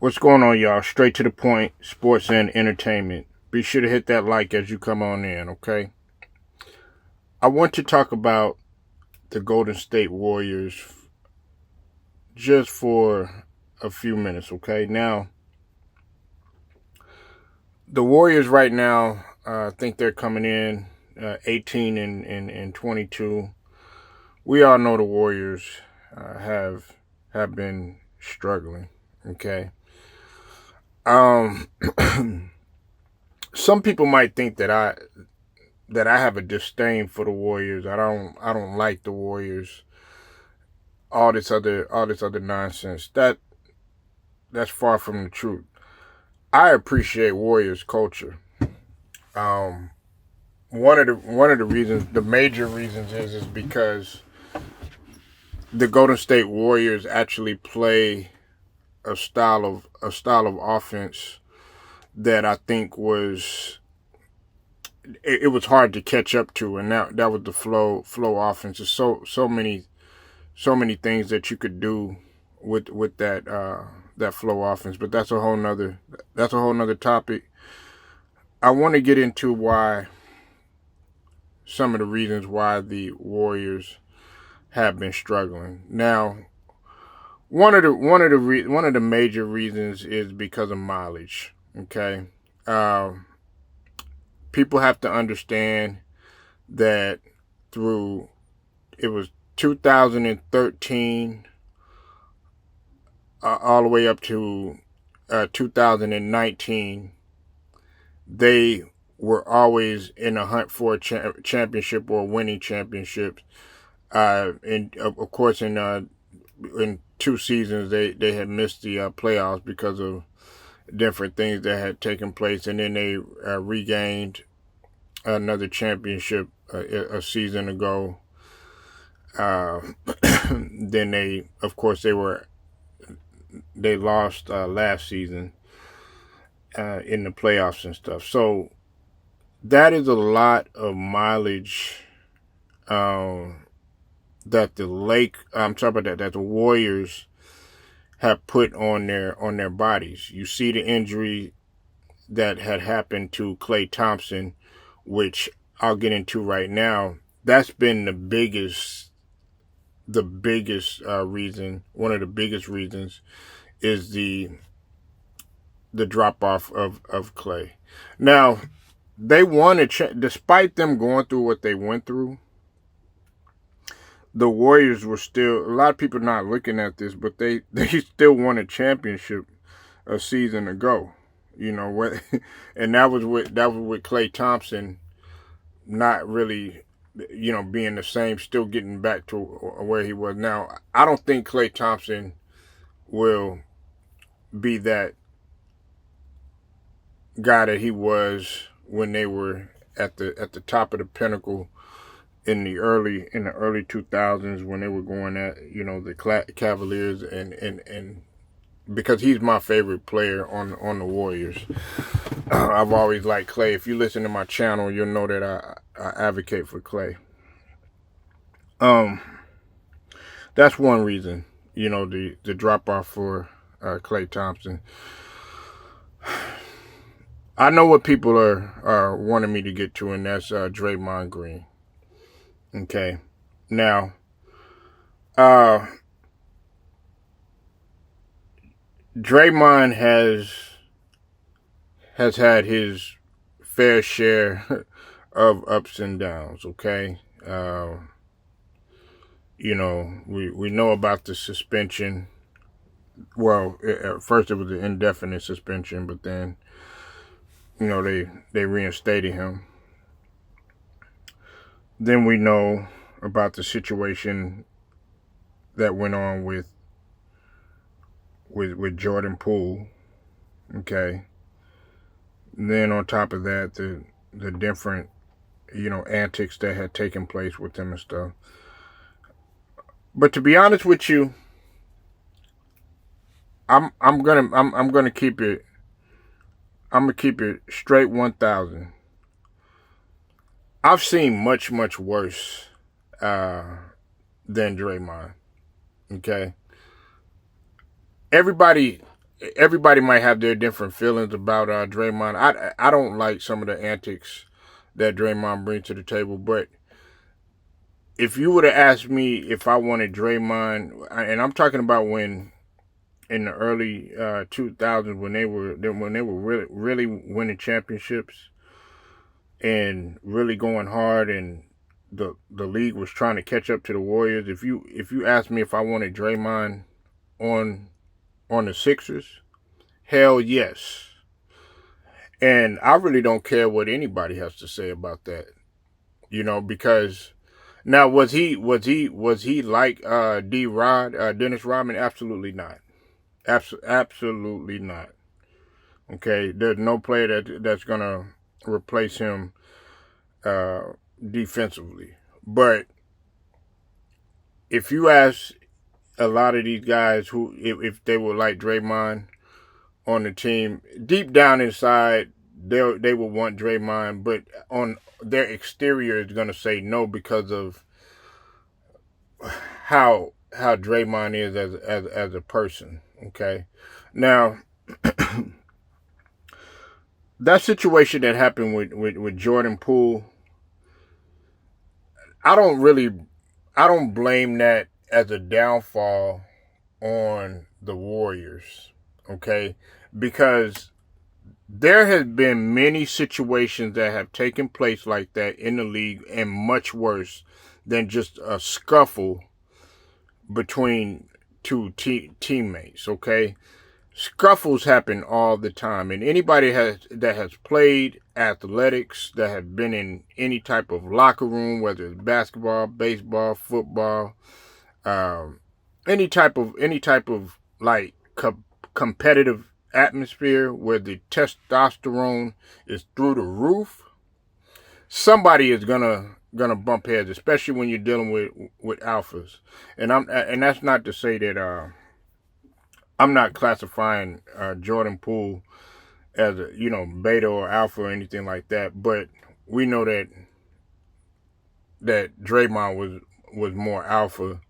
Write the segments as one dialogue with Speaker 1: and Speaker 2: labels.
Speaker 1: What's going on, y'all? Straight to the point, sports and entertainment. Be sure to hit that like as you come on in, okay? I want to talk about the Golden State Warriors just for a few minutes, okay? Now, the Warriors right now, I think they're coming in 18 and 22. We all know the Warriors have been struggling, okay? Some people might think that I have a disdain for the Warriors. I don't like the Warriors. All this other nonsense. That's far from the truth. I appreciate Warriors culture. One of the reasons, the major reasons is because the Golden State Warriors actually play a style of offense that I think was it was hard to catch up to, and that was the flow offense. There's so many things that you could do with that flow offense, but that's a whole nother topic. I want to get into why some of the reasons why the Warriors have been struggling. Now, one of the major reasons is because of mileage. Okay, people have to understand that it was 2013 all the way up to 2019, they were always in a hunt for a championship or winning championships. And of course, in 2 seasons, they had missed the playoffs because of different things that had taken place, and then they regained another championship a season ago. Then they lost last season in the playoffs and stuff. So that is a lot of mileage that the Warriors have put on their bodies. You see the injury that had happened to Klay Thompson, which I'll get into right now. That's been the biggest reason. One of the biggest reasons is the drop off of Klay. Now, they won despite them going through what they went through. The Warriors were still, a lot of people not looking at this, but they still won a championship a season ago. You know what? And that was with Klay Thompson not really, being the same, still getting back to where he was. Now, I don't think Klay Thompson will be that guy that he was when they were at the top of the pinnacle in the early 2000s, when they were going at the Cavaliers, and because he's my favorite player on the Warriors. I've always liked Klay. If you listen to my channel, you'll know that I advocate for Klay. That's one reason, the drop off for Klay Thompson. I know what people are wanting me to get to, and that's Draymond Green. Okay, now, Draymond has had his fair share of ups and downs. Okay, we know about the suspension. Well, at first it was an indefinite suspension, but then they reinstated him. Then we know about the situation that went on with Jordan Poole. Okay. And then on top of that, the different antics that had taken place with him and stuff. But to be honest with you, I'm gonna keep it straight 1,000. I've seen much worse than Draymond. Okay, everybody everybody might have their different feelings about Draymond. I don't like some of the antics that Draymond brings to the table, but if you would have asked me if I wanted Draymond, and I'm talking about when in the early 2000s when they were really winning championships and really going hard, and the league was trying to catch up to the Warriors. If you asked me if I wanted Draymond on on the Sixers, hell yes. And I really don't care what anybody has to say about that, because now was he like D Rod, Dennis Rodman? Absolutely not. Absolutely not. Okay, there's no player that's gonna replace him uh, defensively. But if you ask a lot of these guys who, if they were like Draymond on the team, deep down inside, they would want Draymond, but on their exterior is gonna say no because of how Draymond is as a person. Okay, now that situation that happened with Jordan Poole, I don't really I don't blame that as a downfall on the Warriors. Okay, because there has been many situations that have taken place like that in the league, and much worse than just a scuffle between two teammates. Okay, scuffles happen all the time, and anybody that has played athletics, that have been in any type of locker room, whether it's basketball, baseball, football, um, any type of like competitive atmosphere where the testosterone is through the roof, somebody is gonna bump heads, especially when you're dealing with alphas. And that's not to say that I'm not classifying Jordan Poole as a beta or alpha or anything like that, but we know that Draymond was more alpha,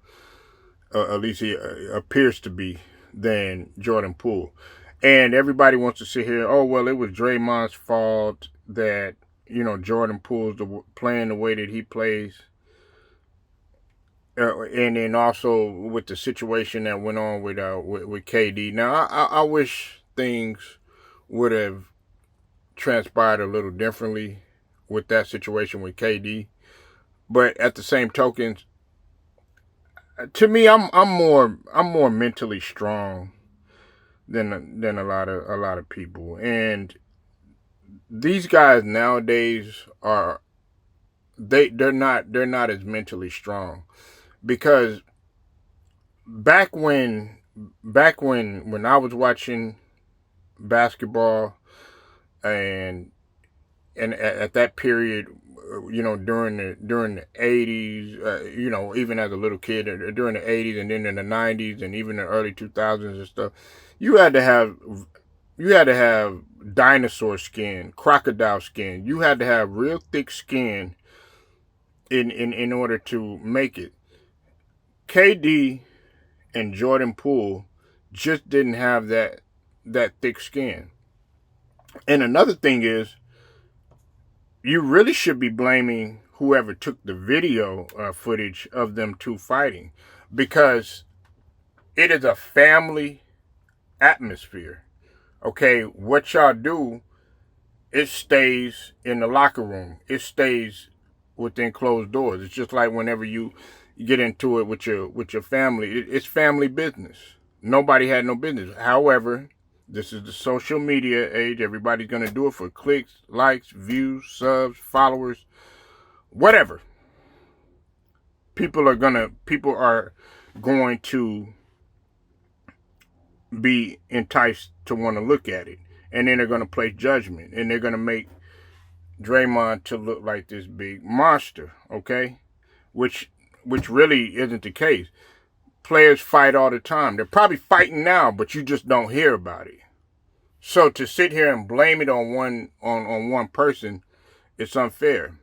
Speaker 1: at least he appears to be, than Jordan Poole. And everybody wants to sit here, oh well, it was Draymond's fault that Jordan Poole's playing the way that he plays. And then also with the situation that went on with KD. Now I wish things would have transpired a little differently with that situation with KD, but at the same token, to me, I'm more mentally strong than a lot of people, and these guys nowadays they're not as mentally strong, because back when I was watching basketball, and at that period, during the 80s, even as a little kid, during the 80s, and then in the 90s, and even the early 2000s and stuff, you had to have you had to have dinosaur skin, crocodile skin. You had to have real thick skin in order to make it. KD and Jordan Poole just didn't have that thick skin. And another thing is, you really should be blaming whoever took the video footage of them two fighting, because it is a family atmosphere. Okay, what y'all do, it stays in the locker room. It stays within closed doors. It's just like whenever you get into it with your family, it's family business. Nobody had no business. However, this is the social media age. Everybody's going to do it for clicks, likes, views, subs, followers, whatever. People are going to be enticed to want to look at it. And then they're going to place judgment. And they're going to make Draymond to look like this big monster, okay? Which really isn't the case. Players fight all the time. They're probably fighting now, but you just don't hear about it. So to sit here and blame it on one person, it's unfair.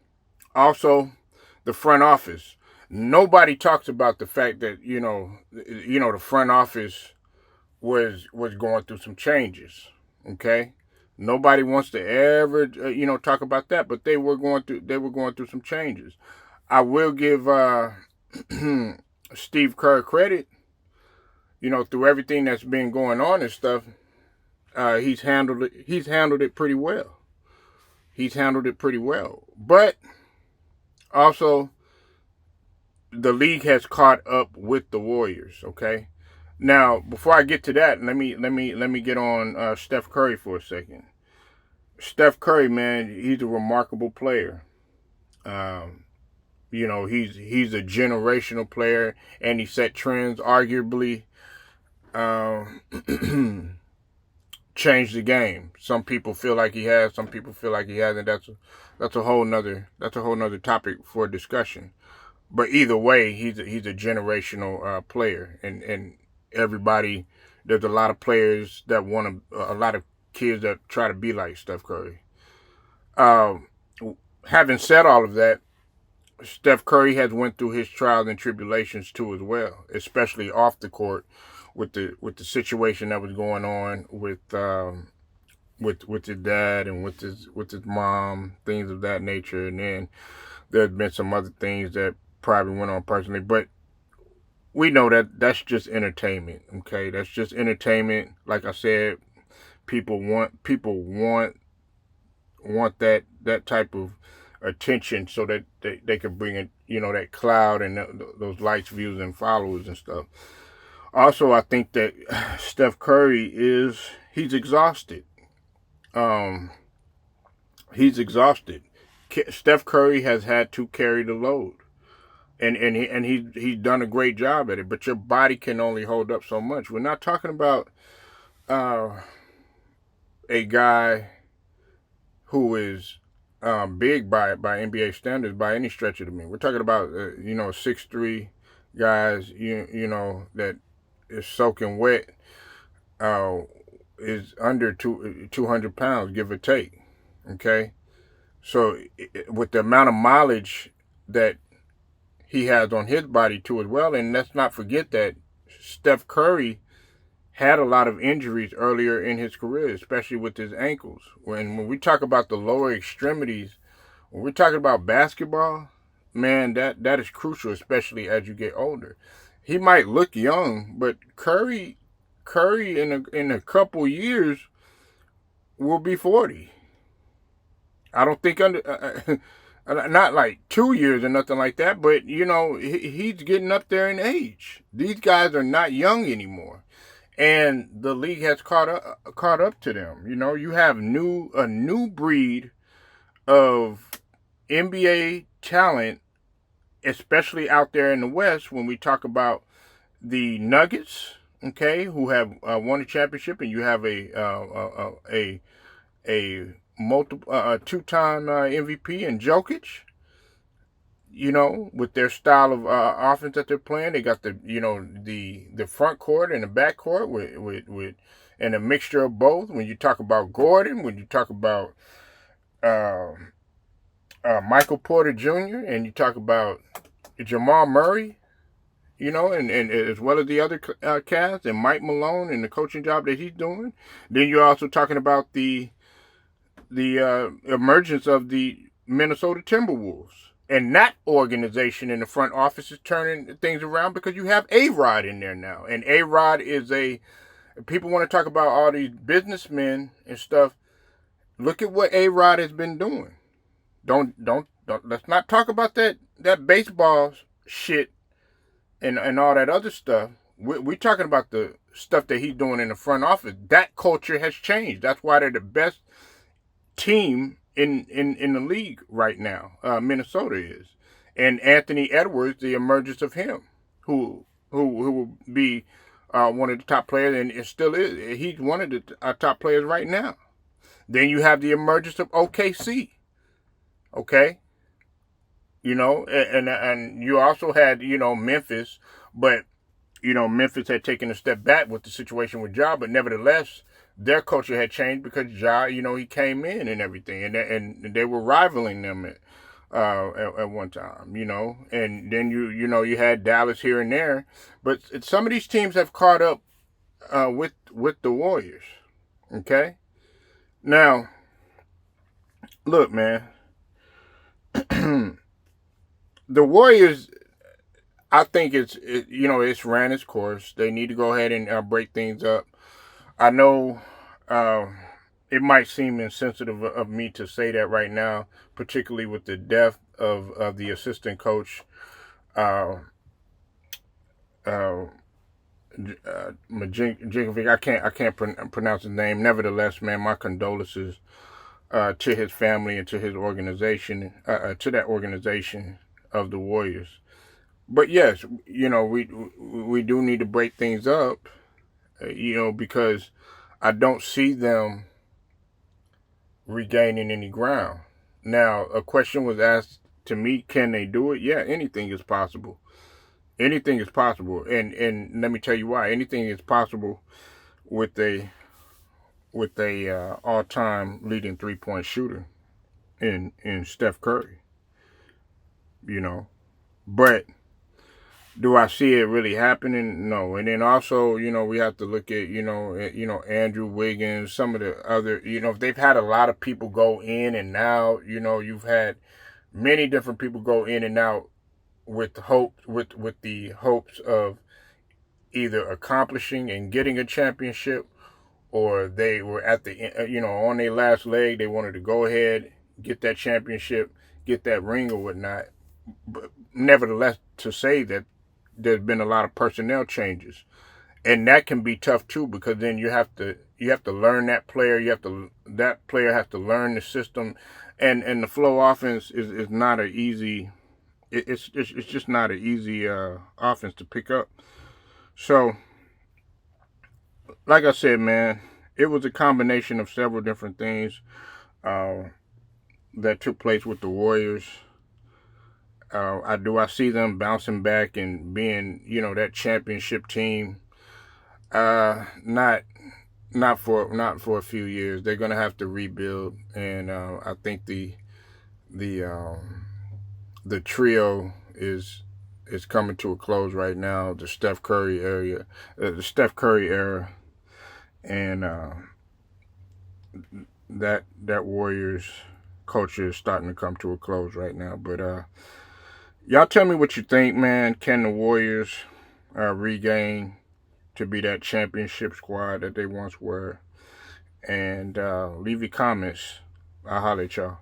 Speaker 1: Also, the front office. Nobody talks about the fact that the front office was going through some changes. Okay, nobody wants to ever talk about that, but they were going through some changes. I will give Steve Kerr credit. Through everything that's been going on and stuff, he's handled it. He's handled it pretty well. He's handled it pretty well. But also, the league has caught up with the Warriors. Okay. Now, before I get to that, let me get on Steph Curry for a second. Steph Curry, man, he's a remarkable player. He's a generational player, and he set trends. Arguably, changed the game. Some people feel like he has. Some people feel like he hasn't. That's a whole nother topic for discussion. But either way, he's a generational player, and everybody. There's a lot of players that want to. A lot of kids that try to be like Steph Curry. Having said all of that, Steph Curry has went through his trials and tribulations too as well, especially off the court with the situation that was going on with his dad and with his mom, things of that nature. And then there's been some other things that probably went on personally, but we know that that's just entertainment. Okay, that's just entertainment. Like I said, people want that type of attention so that they can bring it, that cloud and those likes, views, and followers and stuff. Also, I think that Steph Curry he's exhausted. He's exhausted. Steph Curry has had to carry the load, and he's done a great job at it. But your body can only hold up so much. We're not talking about a guy who is big by NBA standards by any stretch of the mean. We're talking about 6'3" guys that is soaking wet, is under 200 pounds, give or take. Okay, so with the amount of mileage that he has on his body too as well, and let's not forget that Steph Curry had a lot of injuries earlier in his career, especially with his ankles. When we talk about the lower extremities, when we're talking about basketball, man, that is crucial, especially as you get older. He might look young, but Curry in a couple years will be 40. I don't think not like 2 years or nothing like that, but he's getting up there in age. These guys are not young anymore. And the league has caught up to them. You have a new breed of NBA talent, especially out there in the West. When we talk about the Nuggets, okay, who have won a championship, and you have a multiple two-time MVP in Jokic. With their style of offense that they're playing, they got the front court and the back court with and a mixture of both. When you talk about Gordon, when you talk about Michael Porter Jr., and you talk about Jamal Murray, and as well as the other cast, and Mike Malone and the coaching job that he's doing. Then you're also talking about the emergence of the Minnesota Timberwolves. And that organization in the front office is turning things around because you have A-Rod in there now. And A-Rod is people want to talk about all these businessmen and stuff. Look at what A-Rod has been doing. Don't let's not talk about that baseball shit and all that other stuff. We're talking about the stuff that he's doing in the front office. That culture has changed. That's why they're the best team in the league right now. Minnesota is. And Anthony Edwards, the emergence of him, who will be one of the top players, and it still is. He's one of the top players right now. Then you have the emergence of OKC. Okay? And you also had, Memphis, but, Memphis had taken a step back with the situation with Ja, but nevertheless, their culture had changed because Ja, he came in and everything, and they were rivaling them at one time, and then you had Dallas here and there, but some of these teams have caught up with the Warriors. Okay, now look, man, the Warriors. I think it's ran its course. They need to go ahead and break things up. I know uh, it might seem insensitive of me to say that right now, particularly with the death of the assistant coach, uh, uh, Majinkovic. I can't pronounce his name. Nevertheless, man, my condolences to his family and to his organization, to that organization of the Warriors. But yes, we do need to break things up, because I don't see them regaining any ground. Now, a question was asked to me, can they do it? Yeah, anything is possible. Anything is possible. And let me tell you why. Anything is possible with a all-time leading three-point shooter in Steph Curry, you know. But do I see it really happening? No. And then also, we have to look at, Andrew Wiggins, some of the other, they've had a lot of people go in and out. You've had many different people go in and out with the hopes of either accomplishing and getting a championship, or they were at the, on their last leg. They wanted to go ahead, get that championship, get that ring or whatnot. But nevertheless, to say that there's been a lot of personnel changes, and that can be tough too, because then you have to learn that player. That player has to learn the system, and the flow offense is not an easy. It's just not an easy offense to pick up. So, like I said, man, it was a combination of several different things that took place with the Warriors. I see them bouncing back and being, that championship team. Not for a few years. They're gonna have to rebuild, and I think the trio is coming to a close right now. The Steph Curry era, and that Warriors culture is starting to come to a close right now. But y'all tell me what you think, man. Can the Warriors regain to be that championship squad that they once were? And leave your comments. I'll holler at y'all.